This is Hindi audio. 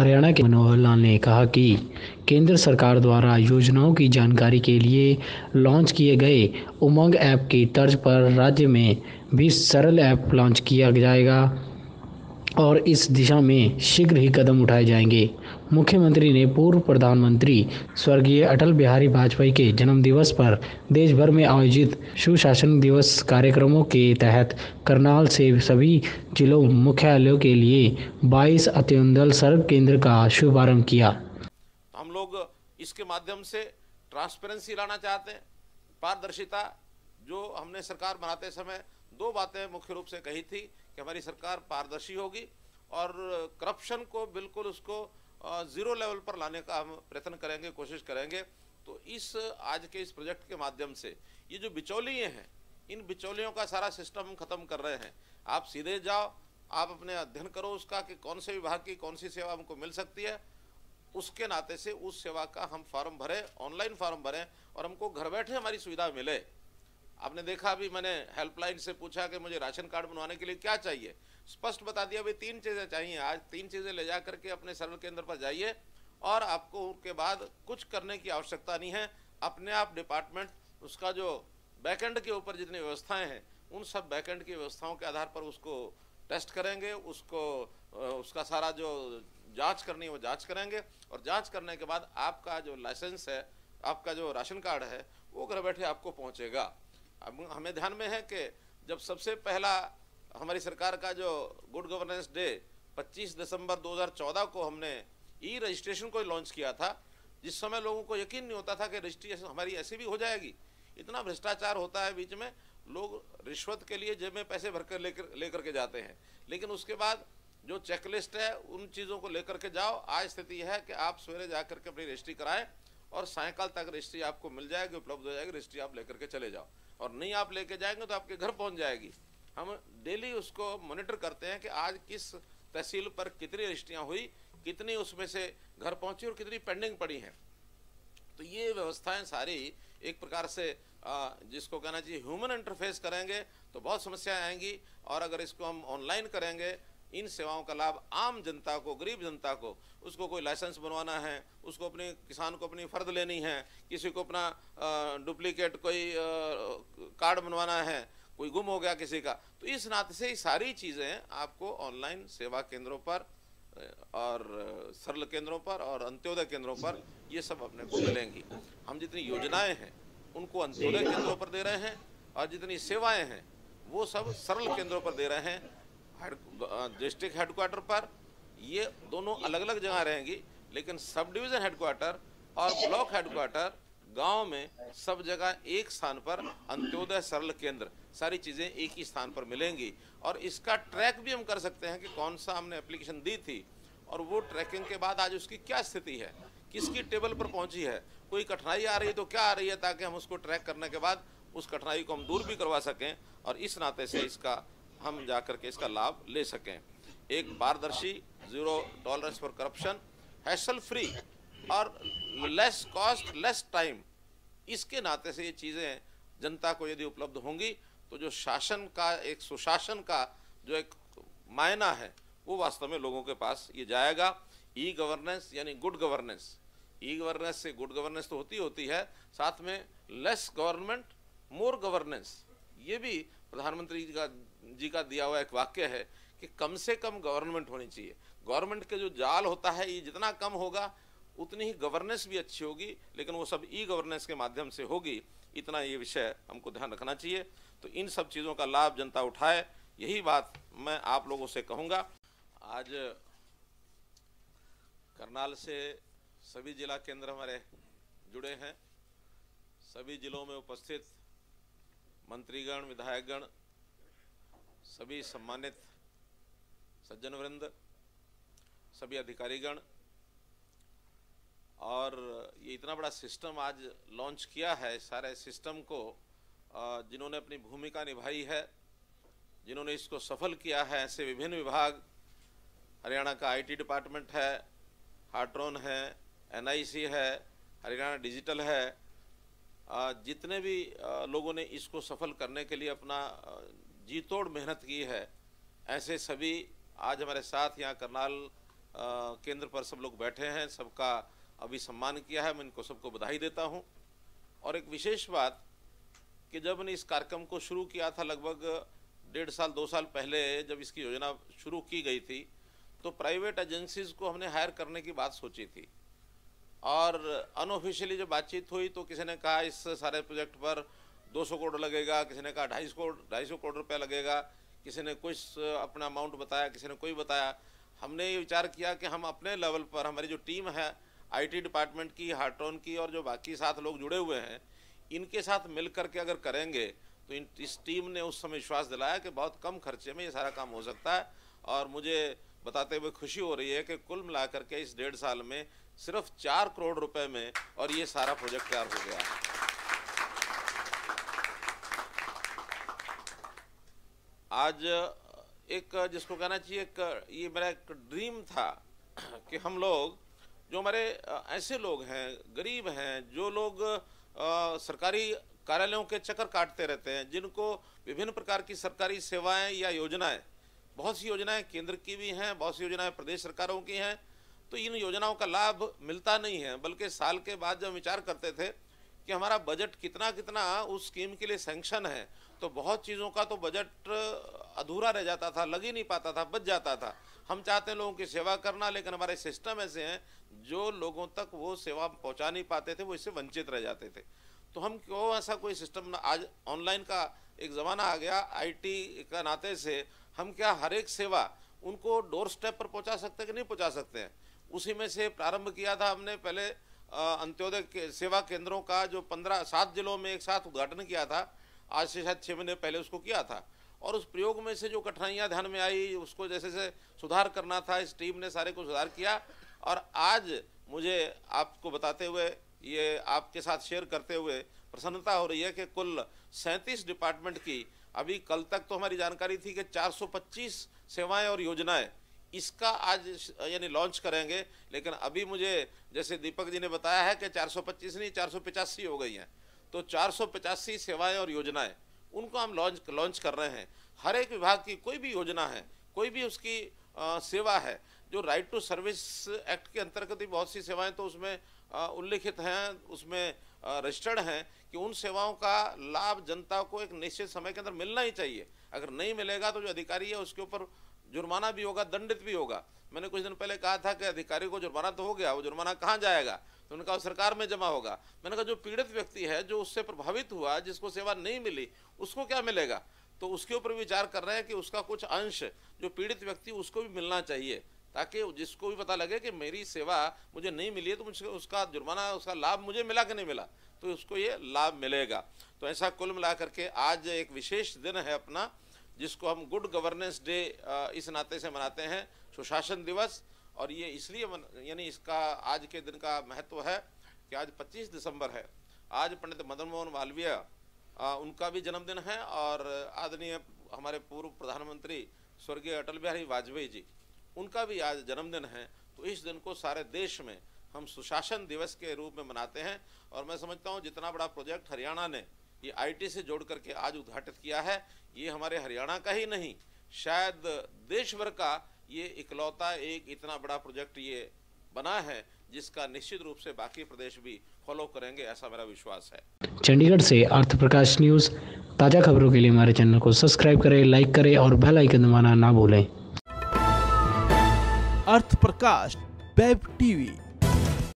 हरियाणा के मनोहर लाल ने कहा कि केंद्र सरकार द्वारा योजनाओं की जानकारी के लिए लॉन्च किए गए उमंग ऐप की तर्ज पर राज्य में भी सरल ऐप लॉन्च किया जाएगा और इस दिशा में शीघ्र ही कदम उठाए जाएंगे। मुख्यमंत्री ने पूर्व प्रधानमंत्री स्वर्गीय अटल बिहारी वाजपेयी के जन्म दिवस पर देश भर में आयोजित सुशासन दिवस कार्यक्रमों के तहत करनाल से सभी जिलों मुख्यालयों के लिए 22 अत्योदय सर्व केंद्र का शुभारंभ किया। हम लोग इसके माध्यम से ट्रांसपेरेंसी लाना चाहते हैं, पारदर्शिता। जो हमने सरकार बनाते समय दो बातें मुख्य रूप से कही थी कि हमारी सरकार पारदर्शी होगी और करप्शन को बिल्कुल उसको जीरो लेवल पर लाने का हम प्रयत्न करेंगे, कोशिश करेंगे। तो इस आज के इस प्रोजेक्ट के माध्यम से ये जो बिचौलिए हैं, इन बिचौलियों का सारा सिस्टम हम खत्म कर रहे हैं। आप सीधे जाओ, आप अपने अध्ययन करो उसका कि कौन से विभाग की कौन सी सेवा हमको मिल सकती है, उसके नाते से उस सेवा का हम फॉर्म भरें, ऑनलाइन फॉर्म भरें और हमको घर बैठे हमारी सुविधा मिले। आपने देखा, अभी मैंने हेल्पलाइन से पूछा कि मुझे राशन कार्ड बनवाने के लिए क्या चाहिए, स्पष्ट बता दिया भाई 3 चीज़ें चाहिए। आज 3 चीज़ें ले जा करके अपने सर्व केंद्र पर जाइए और आपको उसके बाद कुछ करने की आवश्यकता नहीं है। अपने आप डिपार्टमेंट उसका जो बैकएंड के ऊपर जितनी व्यवस्थाएं हैं, उन सब बैकएंड की व्यवस्थाओं के आधार पर उसको टेस्ट करेंगे, उसको उसका सारा जो जांच करनी है वो जांच करेंगे और जांच करने के बाद आपका जो लाइसेंस है, आपका जो राशन कार्ड है, वो घर बैठे आपको पहुंचेगा। अब हमें ध्यान में है कि जब सबसे पहला हमारी सरकार का जो गुड गवर्नेंस डे 25 दिसंबर 2014 को हमने ई रजिस्ट्रेशन को लॉन्च किया था, जिस समय लोगों को यकीन नहीं होता था कि रजिस्ट्रेशन हमारी ऐसी भी हो जाएगी। इतना भ्रष्टाचार होता है बीच में, लोग रिश्वत के लिए जेब में पैसे भरकर लेकर के जाते हैं, लेकिन उसके बाद जो चेकलिस्ट है उन चीज़ों को लेकर के जाओ। आज स्थिति है कि आप सवेरे जा करके अपनी रजिस्ट्री कराएं और सायंकाल तक रजिस्ट्री आपको मिल जाएगी, उपलब्ध हो जाएगी। रजिस्ट्री आप लेकर के चले जाओ, और नहीं आप लेके जाएंगे तो आपके घर पहुंच जाएगी। हम डेली उसको मॉनिटर करते हैं कि आज किस तहसील पर कितनी रजिस्ट्रियाँ हुई, कितनी उसमें से घर पहुंची और कितनी पेंडिंग पड़ी हैं। तो ये व्यवस्थाएं सारी एक प्रकार से जिसको कहना चाहिए ह्यूमन इंटरफेस करेंगे तो बहुत समस्याएं आएंगी, और अगर इसको हम ऑनलाइन करेंगे, इन सेवाओं का लाभ आम जनता को, गरीब जनता को, उसको कोई लाइसेंस बनवाना है, उसको अपने किसान को अपनी फर्द लेनी है, किसी को अपना डुप्लीकेट कोई कार्ड बनवाना है, कोई गुम हो गया किसी का, तो इस नाते से ये सारी चीज़ें आपको ऑनलाइन सेवा केंद्रों पर और सरल केंद्रों पर और अंत्योदय केंद्रों पर ये सब अपने को मिलेंगी। हम जितनी योजनाएं हैं उनको अंत्योदय केंद्रों पर दे रहे हैं और जितनी सेवाएं हैं वो सब सरल केंद्रों पर दे रहे हैं। डिस्ट्रिक्ट हेडक्वार्टर पर ये दोनों अलग अलग जगह रहेंगी, लेकिन सब डिवीज़न हेडक्वार्टर और ब्लॉक हेडक्वार्टर गांव में सब जगह एक स्थान पर अंत्योदय सरल केंद्र, सारी चीज़ें एक ही स्थान पर मिलेंगी। और इसका ट्रैक भी हम कर सकते हैं कि कौन सा हमने एप्लीकेशन दी थी और वो ट्रैकिंग के बाद आज उसकी क्या स्थिति है, किसकी टेबल पर पहुंची है, कोई कठिनाई आ रही है तो क्या आ रही है, ताकि हम उसको ट्रैक करने के बाद उस कठिनाई को हम दूर भी करवा सकें और इस नाते से इसका हम जा करके इसका लाभ ले सकें। एक पारदर्शी, zero tolerance for corruption, hassle free और लेस कॉस्ट लेस टाइम, इसके नाते से ये चीज़ें जनता को यदि उपलब्ध होंगी तो जो शासन का, एक सुशासन का जो एक मायना है वो वास्तव में लोगों के पास ये जाएगा। ई गवर्नेंस यानी गुड गवर्नेंस, ई गवर्नेंस से गुड गवर्नेंस तो होती है, साथ में लेस गवर्नमेंट मोर गवर्नेंस, ये भी प्रधानमंत्री जी का दिया हुआ एक वाक्य है कि कम से कम गवर्नमेंट होनी चाहिए। गवर्नमेंट के जो जाल होता है ये जितना कम होगा उतनी ही गवर्नेंस भी अच्छी होगी, लेकिन वो सब ई गवर्नेंस के माध्यम से होगी, इतना ये विषय हमको ध्यान रखना चाहिए। तो इन सब चीज़ों का लाभ जनता उठाए, यही बात मैं आप लोगों से कहूँगा। आज करनाल से सभी जिला केंद्र हमारे जुड़े हैं, सभी जिलों में उपस्थित मंत्रीगण, विधायकगण, सभी सम्मानित सज्जन वृंद, सभी अधिकारीगण, और ये इतना बड़ा सिस्टम आज लॉन्च किया है, सारे सिस्टम को जिन्होंने अपनी भूमिका निभाई है, जिन्होंने इसको सफल किया है, ऐसे विभिन्न विभाग, हरियाणा का आईटी डिपार्टमेंट है, हार्ट्रॉन है, एनआईसी है, हरियाणा डिजिटल है, जितने भी लोगों ने इसको सफल करने के लिए अपना जी तोड़ मेहनत की है, ऐसे सभी आज हमारे साथ यहाँ करनाल केंद्र पर सब लोग बैठे हैं, सबका अभी सम्मान किया है, मैं इनको सबको बधाई देता हूं। और एक विशेष बात कि जब मैंने इस कार्यक्रम को शुरू किया था लगभग 1.5 साल 2 साल पहले, जब इसकी योजना शुरू की गई थी, तो प्राइवेट एजेंसीज को हमने हायर करने की बात सोची थी। और अनऑफिशियली जब बातचीत हुई तो किसी ने कहा इस सारे प्रोजेक्ट पर 200 करोड़ लगेगा, किसी ने कहा 250 करोड़ रुपया लगेगा, किसी ने कुछ अपना अमाउंट बताया, किसी ने कोई बताया। हमने ये विचार किया कि हम अपने लेवल पर, हमारी जो टीम है IT डिपार्टमेंट की, हार्ट्रॉन की और जो बाकी 7 लोग जुड़े हुए हैं, इनके साथ मिल करके अगर करेंगे तो इस टीम ने उस समय विश्वास दिलाया कि बहुत कम खर्चे में ये सारा काम हो सकता है। और मुझे बताते हुए खुशी हो रही है कि कुल मिलाकर के इस 1.5 साल में सिर्फ 4 करोड़ रुपए में और ये सारा प्रोजेक्ट तैयार हो गया है। आज एक जिसको कहना चाहिए, एक ये मेरा एक ड्रीम था कि हम लोग, जो हमारे ऐसे लोग हैं, गरीब हैं, जो लोग सरकारी कार्यालयों के चक्कर काटते रहते हैं, जिनको विभिन्न प्रकार की सरकारी सेवाएं या योजनाएं, बहुत सी योजनाएं केंद्र की भी हैं, बहुत सी योजनाएं प्रदेश सरकारों की हैं, तो इन योजनाओं का लाभ मिलता नहीं है। बल्कि साल के बाद जब विचार करते थे कि हमारा बजट कितना कितना उस स्कीम के लिए सैंक्शन है, तो बहुत चीज़ों का तो बजट अधूरा रह जाता था, लग ही नहीं पाता था, बच जाता था। हम चाहते हैं लोगों की सेवा करना, लेकिन हमारे सिस्टम ऐसे हैं जो लोगों तक वो सेवा पहुंचा नहीं पाते थे, वो इससे वंचित रह जाते थे। तो हम क्यों ऐसा कोई सिस्टम, आज ऑनलाइन का एक ज़माना आ गया, IT का नाते से हम क्या हर एक सेवा उनको डोर स्टेप पर पहुंचा सकते हैं कि नहीं पहुंचा सकते हैं। उसी में से प्रारंभ किया था हमने पहले अंत्योदय सेवा केंद्रों का, जो 7 जिलों में एक साथ उद्घाटन किया था, आज से शायद 6 महीने पहले उसको किया था। और उस प्रयोग में से जो कठिनाइयां ध्यान में आई, उसको जैसे से सुधार करना था, इस टीम ने सारे को सुधार किया। और आज मुझे आपको बताते हुए, ये आपके साथ शेयर करते हुए प्रसन्नता हो रही है कि कुल 37 डिपार्टमेंट की, अभी कल तक तो हमारी जानकारी थी कि 425 सेवाएं और योजनाएं इसका आज यानी लॉन्च करेंगे, लेकिन अभी मुझे जैसे दीपक जी ने बताया है कि 425 नहीं 485 हो गई हैं। तो 485 सेवाएं और योजनाएं, उनको हम लॉन्च कर रहे हैं। हर एक विभाग की कोई भी योजना है, कोई भी उसकी सेवा है, जो राइट टू सर्विस एक्ट के अंतर्गत ही बहुत सी सेवाएं तो उसमें उल्लिखित हैं, उसमें रजिस्टर्ड हैं कि उन सेवाओं का लाभ जनता को एक निश्चित समय के अंदर मिलना ही चाहिए। अगर नहीं मिलेगा तो जो अधिकारी है उसके ऊपर जुर्माना भी होगा, दंडित भी होगा। मैंने कुछ दिन पहले कहा था कि अधिकारी को जुर्माना तो हो गया, वो जुर्माना कहाँ जाएगा, तो उनका सरकार में जमा होगा। मैंने कहा जो पीड़ित व्यक्ति है, जो उससे प्रभावित हुआ, जिसको सेवा नहीं मिली, उसको क्या मिलेगा, तो उसके ऊपर विचार कर रहे हैं कि उसका कुछ अंश जो पीड़ित व्यक्ति उसको भी मिलना चाहिए, ताकि जिसको भी पता लगे कि मेरी सेवा मुझे नहीं मिली है, तो मुझे उसका जुर्माना, उसका लाभ मुझे मिला कि नहीं मिला, तो उसको ये लाभ मिलेगा। तो ऐसा कुल मिला करके आज एक विशेष दिन है अपना, जिसको हम गुड गवर्नेंस डे इस नाते से मनाते हैं, सुशासन दिवस। और ये इसलिए यानी इसका आज के दिन का महत्व है कि आज 25 दिसंबर है, आज पंडित मदन मोहन मालवीय उनका भी जन्मदिन है, और आदरणीय हमारे पूर्व प्रधानमंत्री स्वर्गीय अटल बिहारी वाजपेयी जी, उनका भी आज जन्मदिन है। तो इस दिन को सारे देश में हम सुशासन दिवस के रूप में मनाते हैं। और मैं समझता हूँ जितना बड़ा प्रोजेक्ट हरियाणा ने ये IT से जोड़ करके आज उद्घाटित किया है, ये हमारे हरियाणा का ही नहीं, शायद देश भर का ये इकलौता एक इतना बड़ा प्रोजेक्ट ये बना है, जिसका निश्चित रूप से बाकी प्रदेश भी फॉलो करेंगे, ऐसा मेरा विश्वास है। चंडीगढ़ से अर्थ प्रकाश न्यूज़, ताज़ा खबरों के लिए हमारे चैनल को सब्सक्राइब करें, लाइक करें और बेल आइकन दबाना ना भूलें। अर्थ प्रकाश वेब TV